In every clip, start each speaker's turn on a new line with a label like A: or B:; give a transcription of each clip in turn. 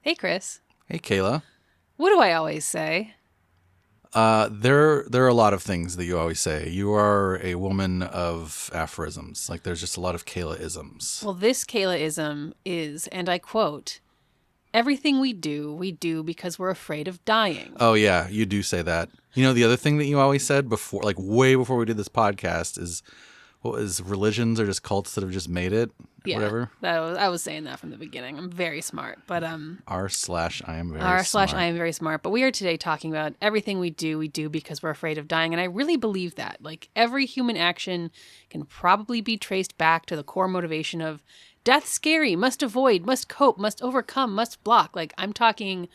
A: Hey, Chris.
B: Hey, Kayla.
A: What do I always say?
B: There are a lot of things that you always say. You are a woman of aphorisms. Like, there's just a lot of Kayla-isms.
A: Well, this Kayla-ism is, and I quote, everything we do because we're afraid of dying.
B: Oh, yeah, you do say that. You know, the other thing that you always said before, like way before we did this podcast is, what is religions are just cults that have just made it?
A: Yeah,
B: whatever.
A: I was saying that from the beginning. I'm very smart, but
B: r/I am very
A: r/I
B: smart.
A: am very smart. But we are today talking about everything we do because we're afraid of dying, and I really believe that. Like, every human action can probably be traced back to the core motivation of death's scary, must avoid, must cope, must overcome, must block. Like, I'm talking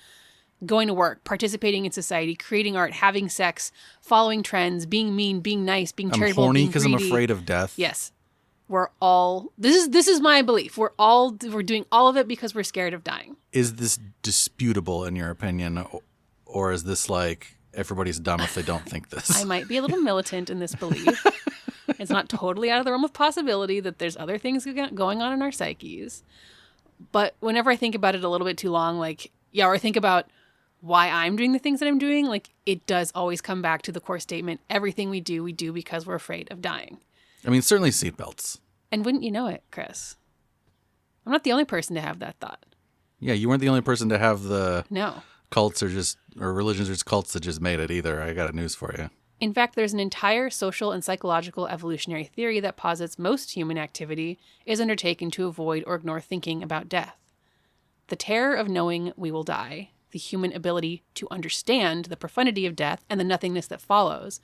A: going to work, participating in society, creating art, having sex, following trends, being mean, being nice, being charitable,
B: I'm horny
A: because
B: I'm afraid of death.
A: Yes. We're all, this is my belief. We're doing all of it because we're scared of dying.
B: Is this disputable in your opinion? Or is this like, everybody's dumb if they don't think this?
A: I might be a little militant in this belief. It's not totally out of the realm of possibility that there's other things going on in our psyches. But whenever I think about it a little bit too long, like, yeah, or I think about why I'm doing the things that I'm doing, like, it does always come back to the core statement, everything we do because we're afraid of dying.
B: I mean, certainly seatbelts.
A: And wouldn't you know it, Chris? I'm not the only person to have that thought.
B: Yeah, you weren't the only person to have the
A: No.
B: cults or religions or just cults that just made it either. I got news for you.
A: In fact, there's an entire social and psychological evolutionary theory that posits most human activity is undertaken to avoid or ignore thinking about death. The terror of knowing we will die, the human ability to understand the profundity of death and the nothingness that follows,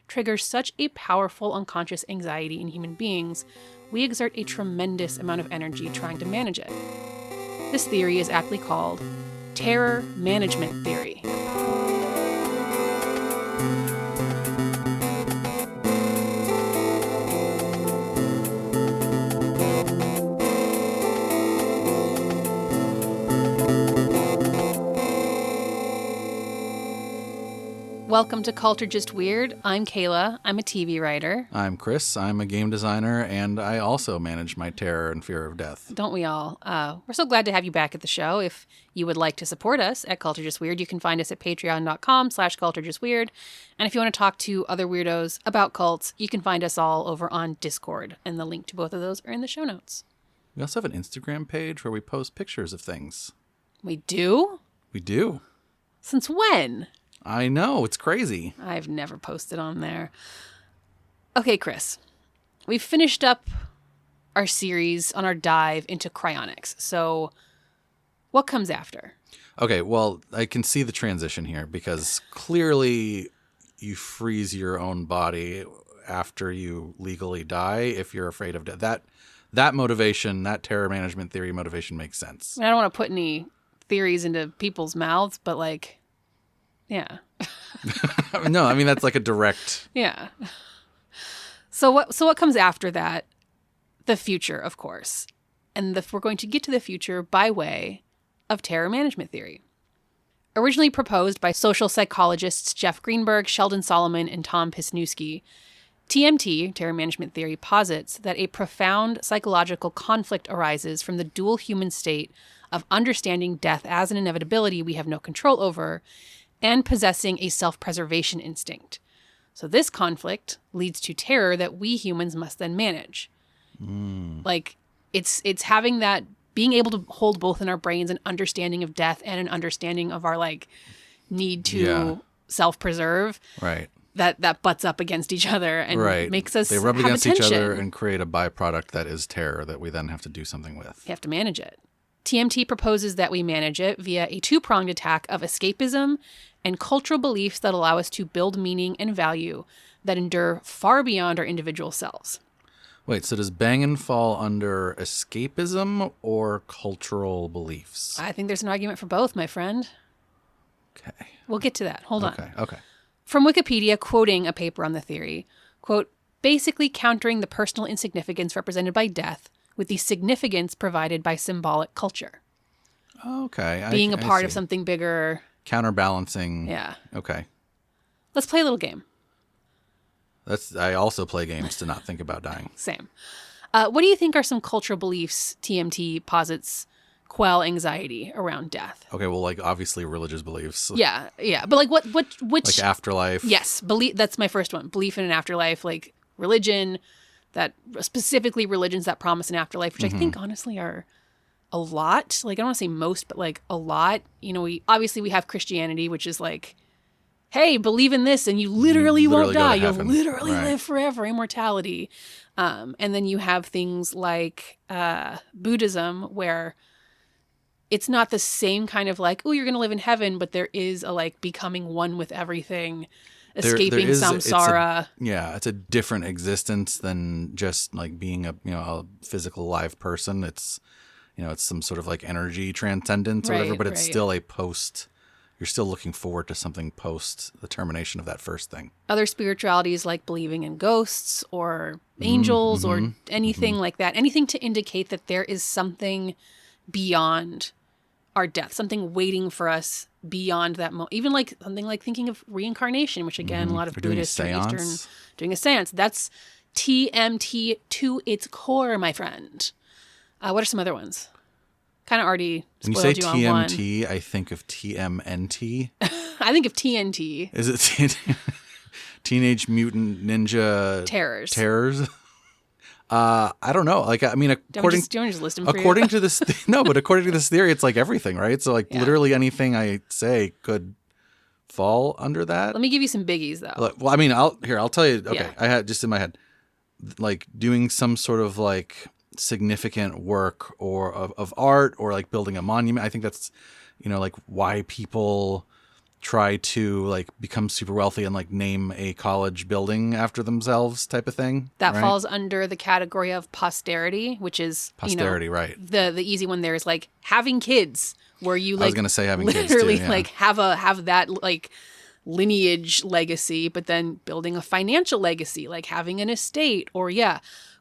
A: triggers such a powerful unconscious anxiety in human beings, we exert a tremendous amount of energy trying to manage it. This theory is aptly called terror management theory. Welcome to Culture Just Weird. I'm Kayla. I'm a TV writer.
B: I'm Chris. I'm a game designer, and I also manage my terror and fear of death.
A: Don't we all? We're so glad to have you back at the show. If you would like to support us at Culture Just Weird, you can find us at patreon.com/culturejustweird. And if you want to talk to other weirdos about cults, you can find us all over on Discord. And the link to both of those are in the show notes.
B: We also have an Instagram page where we post pictures of things.
A: We do?
B: We do.
A: Since when?
B: I know, it's crazy.
A: I've never posted on there. Okay, Chris. We've finished up our series on our dive into cryonics. So what comes after?
B: Okay, well, I can see the transition here because clearly you freeze your own body after you legally die if you're afraid of death. That motivation, that terror management theory motivation makes sense.
A: I don't want to put any theories into people's mouths, but like, yeah.
B: No, I mean, that's like a direct.
A: Yeah. So what comes after that? The future, of course. And we're going to get to the future by way of terror management theory. Originally proposed by social psychologists Jeff Greenberg, Sheldon Solomon, and Tom Pisnewski, TMT, terror management theory, posits that a profound psychological conflict arises from the dual human state of understanding death as an inevitability we have no control over and possessing a self-preservation instinct. So this conflict leads to terror that we humans must then manage. Like, it's having that, being able to hold both in our brains an understanding of death and an understanding of our, like, need to self-preserve.
B: Right.
A: That butts up against each other and makes us
B: They rub
A: have
B: against
A: attention.
B: each other and create a byproduct that is terror that we then have to do something with.
A: You have to manage it. TMT proposes that we manage it via a two-pronged attack of escapism and cultural beliefs that allow us to build meaning and value that endure far beyond our individual selves.
B: Wait, so does bangin' fall under escapism or cultural beliefs?
A: I think there's an argument for both, my friend.
B: Okay.
A: We'll get to that. Hold on.
B: Okay.
A: From Wikipedia, quoting a paper on the theory, quote, basically countering the personal insignificance represented by death with the significance provided by symbolic culture.
B: Okay.
A: Being a part
B: see.
A: of something bigger.
B: Counterbalancing.
A: Yeah.
B: Okay.
A: Let's play a little game.
B: I also play games to not think about dying.
A: Same. What do you think are some cultural beliefs TMT posits quell anxiety around death.
B: Okay, well, like obviously religious beliefs.
A: Yeah. But like which
B: like afterlife.
A: Yes, belief. That's my first one. Belief in an afterlife, like religion, that specifically religions that promise an afterlife, which I think honestly are a lot. Like I don't want to say most, but like a lot. You know, we have Christianity, which is like, hey, believe in this and you literally won't die. You'll literally live forever, immortality. And then you have things like Buddhism, where it's not the same kind of like, oh, you're going to live in heaven, but there is a like becoming one with everything, escaping samsara.
B: It's a different existence than just like being a physical live person. It's, it's some sort of like energy transcendence or whatever, but it's still a post. You're still looking forward to something post the termination of that first thing. Other
A: spiritualities like believing in ghosts or angels or anything like that. Anything to indicate that there is something beyond our death, something waiting for us beyond that moment. Even like something like thinking of reincarnation, which again, a lot of Buddhists or Eastern doing a seance. That's TMT to its core, my friend. What are some other ones? Kind of already spoiled
B: you
A: you on one.
B: TMT, I think of TMNT.
A: I think of TNT.
B: Is it Teenage Mutant Ninja Terrors? I don't know. Like, I mean, according to this, but according to this theory, it's like everything, right? So like literally anything I say could fall under that.
A: Let me give you some biggies though.
B: Well, I mean, I'll tell you. Okay. I had just in my head, like doing some sort of like significant work or of art or like building a monument. I think that's, like why people try to like become super wealthy and like name a college building after themselves type of thing.
A: That falls under the category of posterity, which is
B: posterity, right?
A: The easy one there is like having kids, where you like
B: I was gonna say having kids
A: literally
B: too,
A: like have that like lineage legacy, but then building a financial legacy, like having an estate or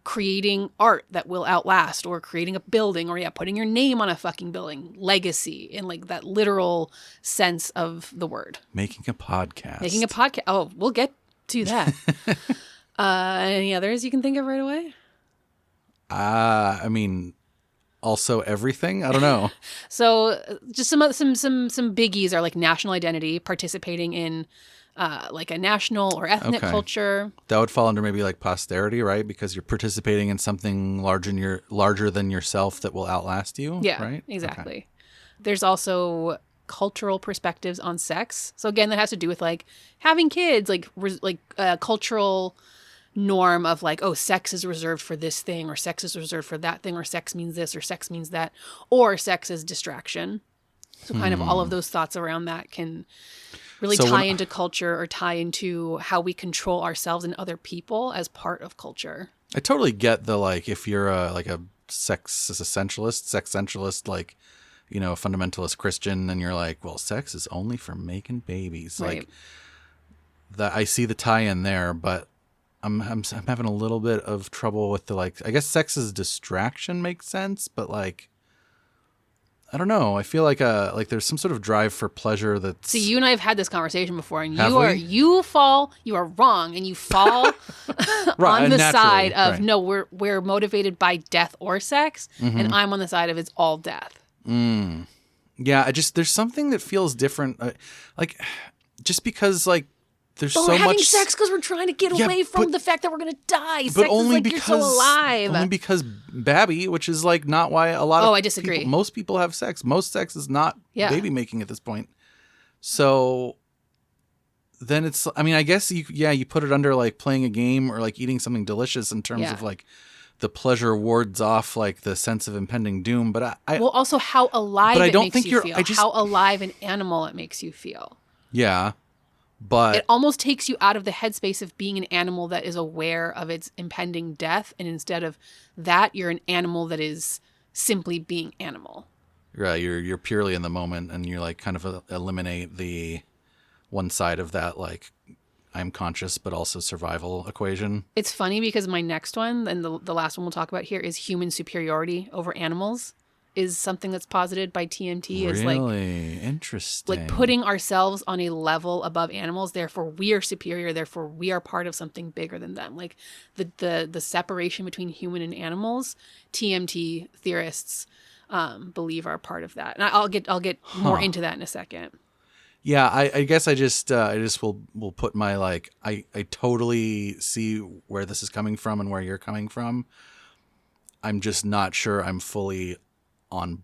A: creating art that will outlast, or creating a building, or putting your name on a fucking building. Legacy in like that literal sense of the word.
B: Making a podcast.
A: Oh, we'll get to that. Any others you can think of right away?
B: I mean, also everything. I don't know.
A: So just some biggies are like national identity, participating in like a national or ethnic culture.
B: That would fall under maybe like posterity, right? Because you're participating in something larger than yourself that will outlast you.
A: Yeah,
B: right?
A: Exactly. Okay. There's also cultural perspectives on sex. So again, that has to do with like having kids, like cultural norm of like, oh, sex is reserved for this thing, or sex is reserved for that thing, or sex means this, or sex means that, or sex is distraction. So kind of all of those thoughts around that can really tie into culture, or tie into how we control ourselves and other people as part of culture.
B: I totally get the, like, if you're a sex essentialist, like, fundamentalist Christian, and you're like, well, sex is only for making babies. Right. Like that, I see the tie in there, but I'm having a little bit of trouble with the, like, I guess sex as distraction makes sense, but like, I don't know. I feel like there's some sort of drive for pleasure that's...
A: See, you and I have had this conversation before, and you are wrong, and you fall on the side of, no, we're motivated by death or sex, and I'm on the side of it's all death.
B: Yeah, there's something that feels different. Like, just because, like, there's
A: but
B: so much...
A: we're having sex because we're trying to get away from the fact that we're going to die. Sex
B: only
A: is like
B: because,
A: you're still alive.
B: Only because Babby, which is like not why a lot of
A: I disagree.
B: Most people have sex. Most sex is not baby making at this point. So then it's, I mean, I guess you put it under like playing a game or like eating something delicious in terms of like the pleasure wards off like the sense of impending doom. But
A: also how alive it makes you feel. How alive an animal it makes you feel.
B: Yeah. But
A: it almost takes you out of the headspace of being an animal that is aware of its impending death. And instead of that, you're an animal that is simply being animal.
B: Right. You're purely in the moment, and you like kind of eliminate the one side of that, like I'm conscious, but also survival equation.
A: It's funny because my next one, and the last one we'll talk about here, is human superiority over animals. Is something that's posited by TMT. Is like
B: really interesting.
A: Like putting ourselves on a level above animals. Therefore, we are superior. Therefore, we are part of something bigger than them. Like the separation between human and animals. TMT theorists believe are part of that. And I'll get more into that in a second.
B: Yeah, I guess I just will put my like I totally see where this is coming from and where you're coming from. I'm just not sure I'm fully on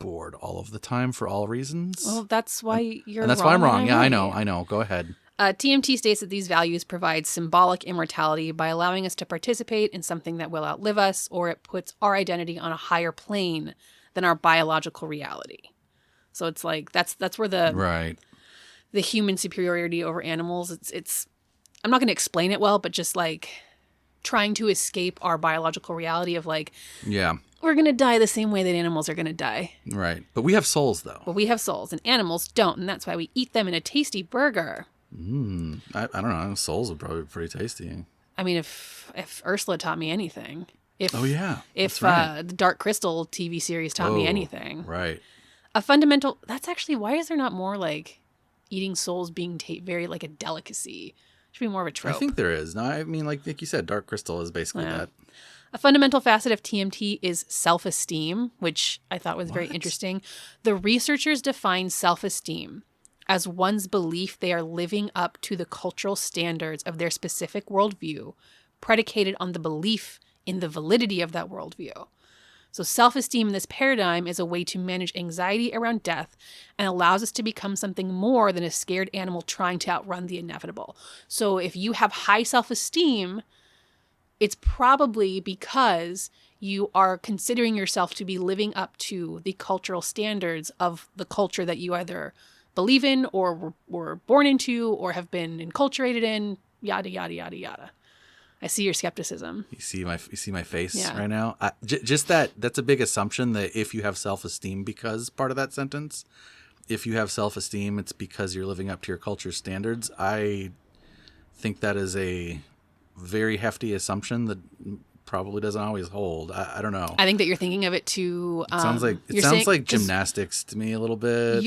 B: board all of the time for all reasons.
A: Well, that's why you're
B: and that's
A: wrong.
B: why I'm wrong. Yeah,
A: right.
B: I know. Go ahead.
A: TMT states that these values provide symbolic immortality by allowing us to participate in something that will outlive us, or it puts our identity on a higher plane than our biological reality. So it's like that's where the human superiority over animals. It's I'm not going to explain it well, but just like trying to escape our biological reality of like, we're going to die the same way that animals are going to die.
B: Right. But we have souls, though.
A: But we have souls, and animals don't, and that's why we eat them in a tasty burger.
B: I don't know. Souls would probably be pretty tasty.
A: I mean, if Ursula taught me anything. If
B: the
A: Dark Crystal TV series taught me anything.
B: Right.
A: A fundamental... That's actually... Why is there not more, like, eating souls being very, like, a delicacy? Should be more of a trope.
B: I think there is. No, I mean, like you said, Dark Crystal is basically that.
A: A fundamental facet of TMT is self-esteem, which I thought was very interesting. The researchers define self-esteem as one's belief they are living up to the cultural standards of their specific worldview, predicated on the belief in the validity of that worldview. So self-esteem in this paradigm is a way to manage anxiety around death and allows us to become something more than a scared animal trying to outrun the inevitable. So if you have high self-esteem, it's probably because you are considering yourself to be living up to the cultural standards of the culture that you either believe in or were born into or have been enculturated in, yada, yada, yada, yada. I see your skepticism.
B: You see my face right now? Just that's a big assumption that if you have self-esteem, because part of that sentence, if you have self-esteem, it's because you're living up to your culture's standards. I think that is a very hefty assumption that probably doesn't always hold. I don't know.
A: I think that you're thinking of it too.
B: It sounds like gymnastics to me a little bit.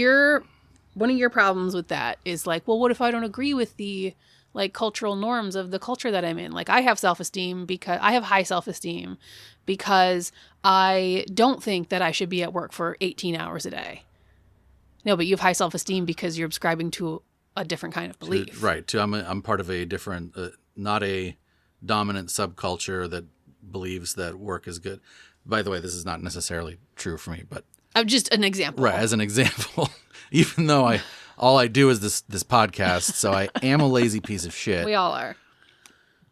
A: One of your problems with that is like, well, what if I don't agree with the like cultural norms of the culture that I'm in? Like I have self-esteem because I have high self-esteem because I don't think that I should be at work for 18 hours a day. No, but you have high self-esteem because you're subscribing to a different kind of belief.
B: Right. I'm part of a different, not a dominant subculture that believes that work is good. By the way, this is not necessarily true for me, but
A: just an example.
B: Right, as an example. Even though all I do is this podcast, so I am a lazy piece of shit.
A: We all are.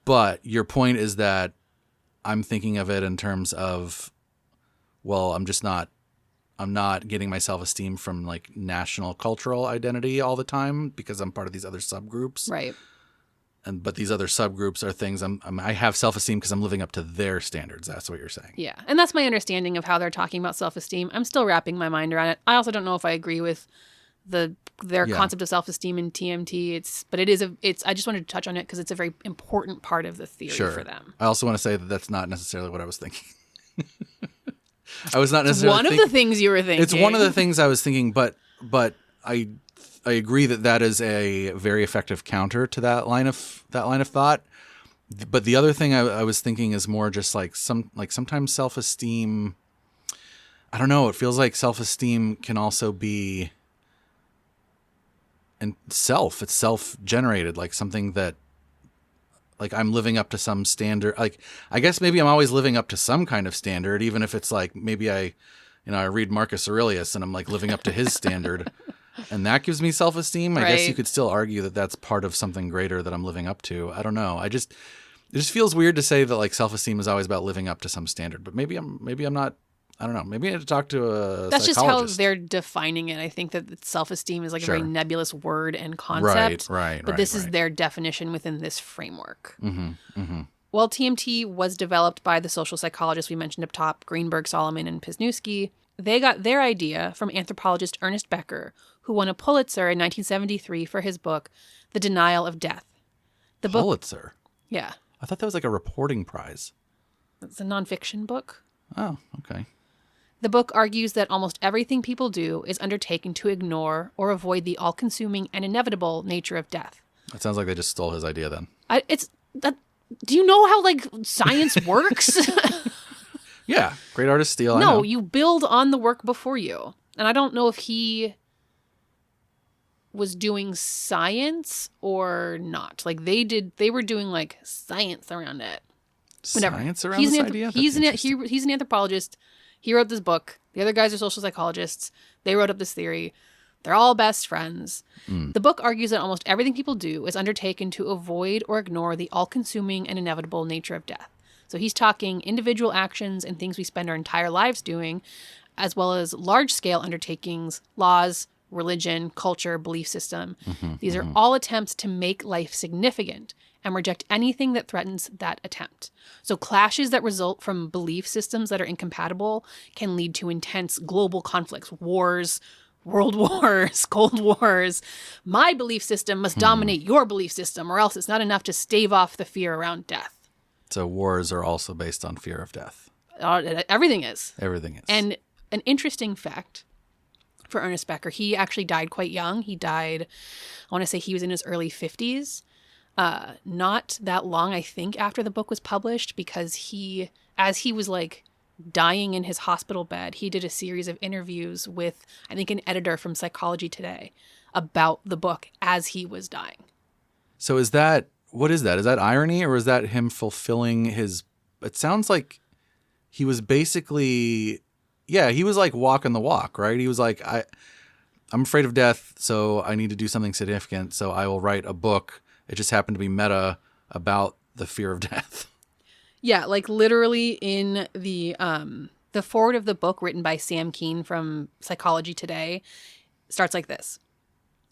B: But your point is that I'm thinking of it in terms of, well, I'm not getting my self-esteem from like national cultural identity all the time because I'm part of these other subgroups.
A: Right.
B: But these other subgroups are things I have self-esteem because I'm living up to their standards. That's what you're saying.
A: Yeah. And that's my understanding of how they're talking about self-esteem. I'm still wrapping my mind around it. I also don't know if I agree with their concept of self-esteem in TMT. I just wanted to touch on it because it's a very important part of the theory for them.
B: I also want to say that that's not necessarily what I was thinking. I was not necessarily
A: one of the things you were thinking.
B: It's one of the things I was thinking, but I agree that is a very effective counter to that line of thought. But the other thing I was thinking is more just like sometimes self-esteem. I don't know. It feels like self-esteem can also be it's self-generated, like something that like I'm living up to some standard. Like I guess maybe I'm always living up to some kind of standard, even if it's like maybe I read Marcus Aurelius and I'm like living up to his standard. And that gives me self-esteem. I guess you could still argue that that's part of something greater that I'm living up to. I don't know. It just feels weird to say that like self-esteem is always about living up to some standard. But maybe I'm not. I don't know. Maybe I had to talk to a
A: That's
B: psychologist.
A: just how they're defining it. I think that self-esteem is like a very nebulous word and concept.
B: Right.
A: But this is their definition within this framework.
B: Mm-hmm. Mm-hmm.
A: Well, TMT was developed by the social psychologists we mentioned up top, Greenberg, Solomon, and Pisnewski. They got their idea from anthropologist Ernest Becker, who won a Pulitzer in 1973 for his book, The Denial of Death.
B: Pulitzer?
A: Yeah.
B: I thought that was like a reporting prize.
A: It's a nonfiction book.
B: Oh, okay.
A: The book argues that almost everything people do is undertaken to ignore or avoid the all-consuming and inevitable nature of death.
B: It sounds like they just stole his idea then.
A: Do you know how like science works?
B: Yeah, great artist steal. I
A: No,
B: know.
A: you build on the work before you. And I don't know if he was doing science or not. Like they were doing like science around it. Whatever.
B: Science around this idea?
A: He's an anthropologist. He wrote this book. The other guys are social psychologists. They wrote up this theory. They're all best friends. The book argues that almost everything people do is undertaken to avoid or ignore the all-consuming and inevitable nature of death. So he's talking individual actions and things we spend our entire lives doing, as well as large-scale undertakings, laws, religion, culture, belief system. These are all attempts to make life significant and reject anything that threatens that attempt. So clashes that result from belief systems that are incompatible can lead to intense global conflicts, wars, world wars, cold wars. My belief system must dominate your belief system, or else it's not enough to stave off the fear around death.
B: So wars are also based on fear of death.
A: Everything is.
B: Everything is.
A: And an interesting fact for Ernest Becker, he actually died quite young. He died, I want to say he was in his early 50s. Not that long, I think, after the book was published, because as he was like dying in his hospital bed, he did a series of interviews with, I think, an editor from Psychology Today about the book as he was dying.
B: So what is that? Is that irony, or is that him fulfilling his, it sounds like he was basically, he was like walking the walk, right? He was like, I'm afraid of death, so I need to do something significant, so I will write a book. It just happened to be meta about the fear of death.
A: Yeah, like literally in the foreword of the book written by Sam Kean from Psychology Today starts like this.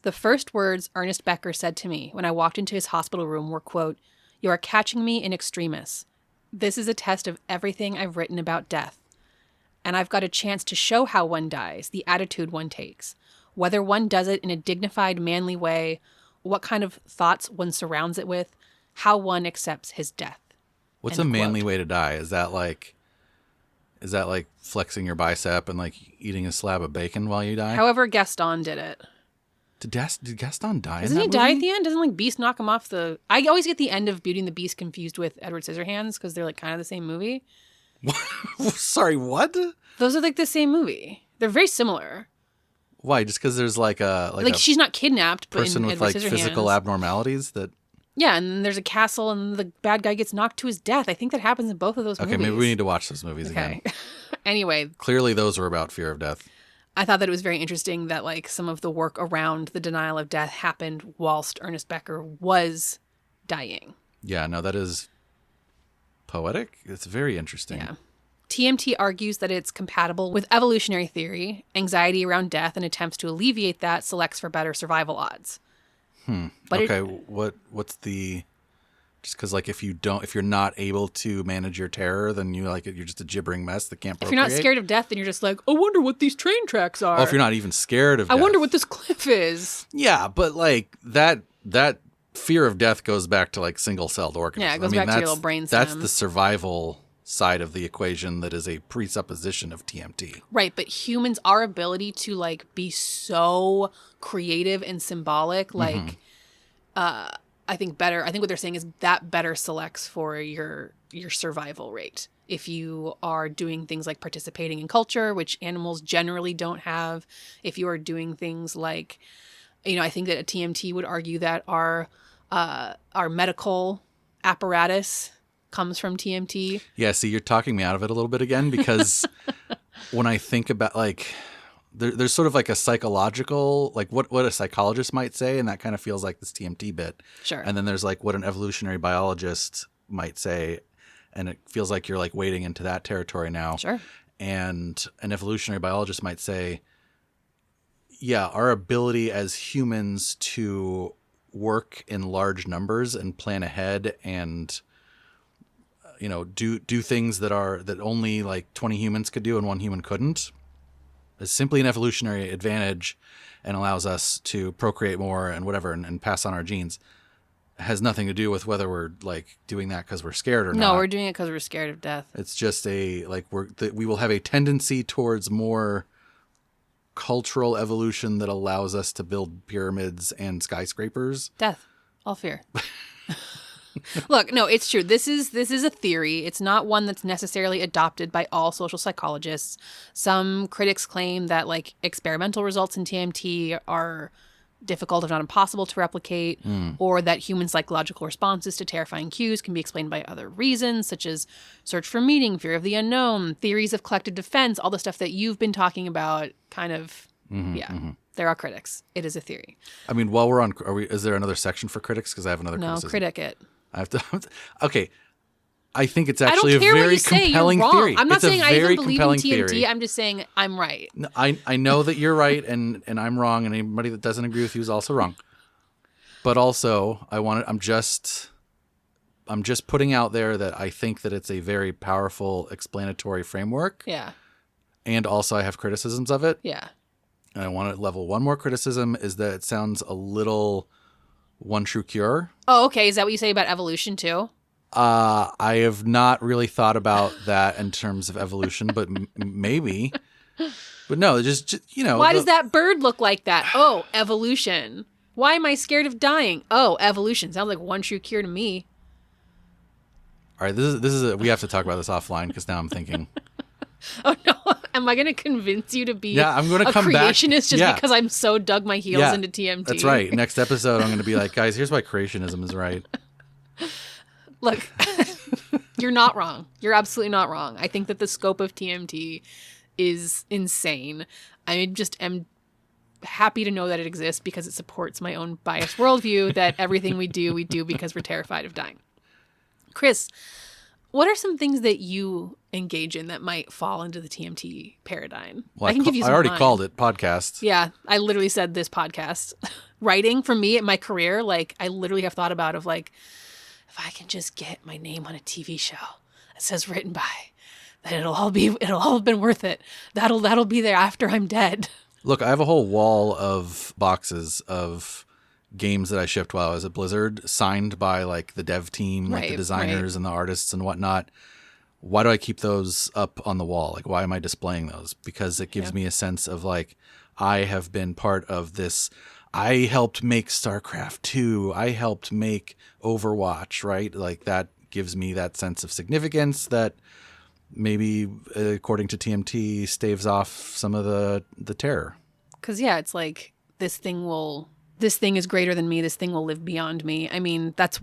A: The first words Ernest Becker said to me when I walked into his hospital room were, quote, "You are catching me in extremis. This is a test of everything I've written about death. And I've got a chance to show how one dies, the attitude one takes, whether one does it in a dignified, manly way, what kind of thoughts one surrounds it with, how one accepts his death."
B: What's a manly way to die? Is that like flexing your bicep and like eating a slab of bacon while you die?
A: However Gaston did it.
B: Did Gaston die
A: Doesn't
B: in that
A: he die
B: movie?
A: at the end? Doesn't like Beast knock him off the... I always get the end of Beauty and the Beast confused with Edward Scissorhands because they're like kind of the same movie.
B: Sorry, what?
A: Those are like the same movie. They're very similar.
B: Why? Just because there's like a
A: she's not kidnapped, but
B: person
A: in
B: with
A: Edward
B: like
A: Scissorhands,
B: physical abnormalities that...
A: Yeah, and then there's a castle and the bad guy gets knocked to his death. I think that happens in both of those movies.
B: Okay, maybe we need to watch those movies again.
A: Anyway.
B: Clearly those were about fear of death.
A: I thought that it was very interesting that like some of the work around the denial of death happened whilst Ernest Becker was dying.
B: Yeah, no, that is poetic. It's very interesting.
A: Yeah. TMT argues that it's compatible with evolutionary theory. Anxiety around death and attempts to alleviate that selects for better survival odds. But
B: okay, what's the... Just because, like, if you're not able to manage your terror, then you're just a gibbering mess that can't procreate.
A: If you're not scared of death, then you're just like, I wonder what these train tracks are.
B: Oh, if you're not even scared of death.
A: I wonder what this cliff is.
B: Yeah, but like that fear of death goes back to like single-celled organisms.
A: Yeah, it goes back to your little brain
B: That's
A: stem.
B: the survival side of the equation that is a presupposition of TMT.
A: Right, but humans, our ability to like be so creative and symbolic, like I think what they're saying is that better selects for your survival rate. If you are doing things like participating in culture, which animals generally don't have, if you are doing things like, I think that a TMT would argue that our medical apparatus comes from TMT.
B: Yeah, see, you're talking me out of it a little bit again, because when I think about like... There's sort of like a psychological, like what a psychologist might say, and that kind of feels like this TMT bit.
A: Sure.
B: And then there's like what an evolutionary biologist might say, and it feels like you're like wading into that territory now.
A: Sure.
B: And an evolutionary biologist might say, yeah, our ability as humans to work in large numbers and plan ahead and do things that only like 20 humans could do and one human couldn't, is simply an evolutionary advantage and allows us to procreate more and whatever and pass on our genes. It has nothing to do with whether we're like doing that because we're scared or not.
A: No, we're doing it because we're scared of death.
B: It's just we will have a tendency towards more cultural evolution that allows us to build pyramids and skyscrapers.
A: Death. All fear. Look, no, it's true. This is a theory. It's not one that's necessarily adopted by all social psychologists. Some critics claim that like experimental results in TMT are difficult, if not impossible, to replicate, or that human psychological responses to terrifying cues can be explained by other reasons, such as search for meaning, fear of the unknown, theories of collective defense, all the stuff that you've been talking about. Kind of, There are critics. It is a theory.
B: I mean, while we're on, is there another section for critics? Because I have another criticism.
A: No, critic it.
B: I have to. Okay. I think it's actually a
A: very
B: compelling theory.
A: I'm not
B: it's
A: saying
B: a
A: I
B: very
A: even believe in TMT.
B: theory.
A: I'm just saying I'm right.
B: No, I know that you're right and I'm wrong, and anybody that doesn't agree with you is also wrong. But also, I'm just putting out there that I think that it's a very powerful explanatory framework.
A: Yeah.
B: And also I have criticisms of it.
A: Yeah.
B: And I want to level one more criticism is that it sounds a little one true cure.
A: Oh, okay. Is that what you say about evolution too?
B: I have not really thought about that in terms of evolution, but maybe. But no, just
A: Why does that bird look like that? Oh, evolution. Why am I scared of dying? Oh, evolution. Sounds like one true cure to me.
B: All right, we have to talk about this offline because now I'm thinking.
A: Oh no! Am I going to convince you to be
B: I'm going to come
A: creationist
B: back.
A: just because I'm so dug my heels into TMT?
B: That's right. Next episode, I'm going to be like, guys, here's why creationism is right.
A: Look, you're not wrong. You're absolutely not wrong. I think that the scope of TMT is insane. I just am happy to know that it exists because it supports my own biased worldview that everything we do because we're terrified of dying. Chris, what are some things that you engage in that might fall into the TMT paradigm?
B: Well,
A: I can give you some
B: I already
A: of mine.
B: called it podcast.
A: Yeah, I literally said this podcast. Writing for me in my career, like I literally have thought about if I can just get my name on a TV show that says written by, then it'll all have been worth it. That'll be there after I'm dead.
B: Look, I have a whole wall of boxes of games that I shipped while I was at Blizzard, signed by like the dev team, like the designers and the artists and whatnot. Why do I keep those up on the wall? Like, why am I displaying those? Because it gives me a sense of like, I have been part of this. I helped make StarCraft 2. I helped make Overwatch, right? Like that gives me that sense of significance that maybe, according to TMT, staves off some of the terror. Because,
A: it's like this thing is greater than me. This thing will live beyond me. I mean, that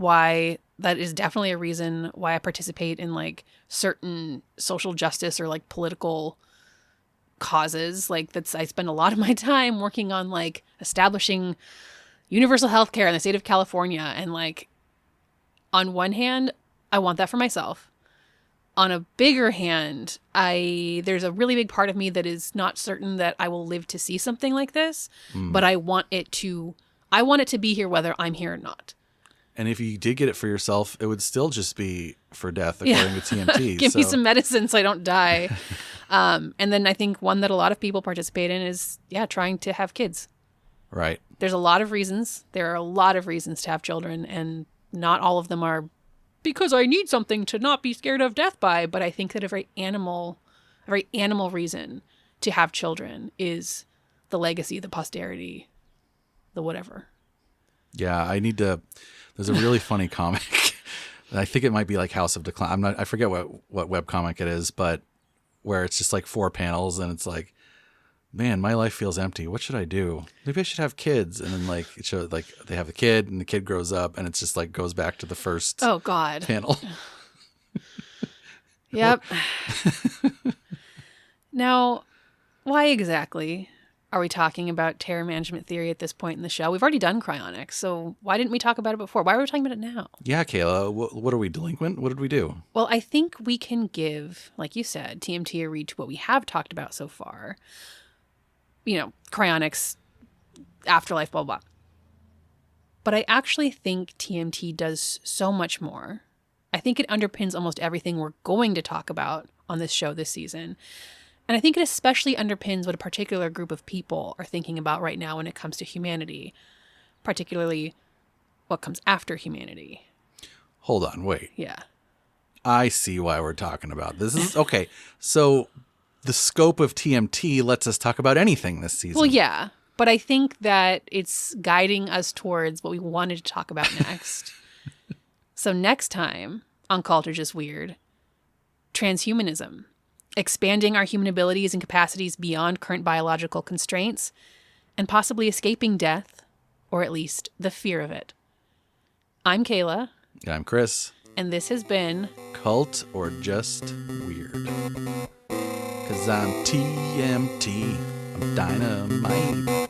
A: is definitely a reason why I participate in like certain social justice or like political causes. Like I spend a lot of my time working on like establishing universal health care in the state of California. And like, on one hand, I want that for myself. On a bigger hand, there's a really big part of me that is not certain that I will live to see something like this, but I want it to be here whether I'm here or not.
B: And if you did get it for yourself, it would still just be for death, according to TMT.
A: Give me some medicine so I don't die. And then I think one that a lot of people participate in is, trying to have kids.
B: Right.
A: There's a lot of reasons. There are a lot of reasons to have children, and not all of them are because I need something to not be scared of death by. But I think that a very animal reason to have children is the legacy, the posterity, the whatever.
B: Yeah, there's a really funny comic. I think it might be like House of Decline. I forget what webcomic it is, but where it's just like 4 panels and it's like, man, my life feels empty. What should I do? Maybe I should have kids. And then like it shows like they have a kid and the kid grows up and it's just like goes back to the first panel.
A: Yep. Now, why exactly are we talking about terror management theory at this point in the show? We've already done cryonics, so why didn't we talk about it before? Why are we talking about it now?
B: Yeah, Kayla, what are we, delinquent? What did we do?
A: Well, I think we can give, like you said, TMT a read to what we have talked about so far. Cryonics, afterlife, blah, blah. But I actually think TMT does so much more. I think it underpins almost everything we're going to talk about on this show this season. And I think it especially underpins what a particular group of people are thinking about right now when it comes to humanity, particularly what comes after humanity.
B: Hold on, wait.
A: Yeah.
B: I see why we're talking about this. Is okay. So the scope of TMT lets us talk about anything this season.
A: Well, yeah. But I think that it's guiding us towards what we wanted to talk about next. So next time on Cult or Just Weird, transhumanism, expanding our human abilities and capacities beyond current biological constraints, and possibly escaping death, or at least the fear of it. I'm Kayla.
B: I'm Chris.
A: And this has been
B: Cult or Just Weird. 'Cause I'm TMT. I'm dynamite.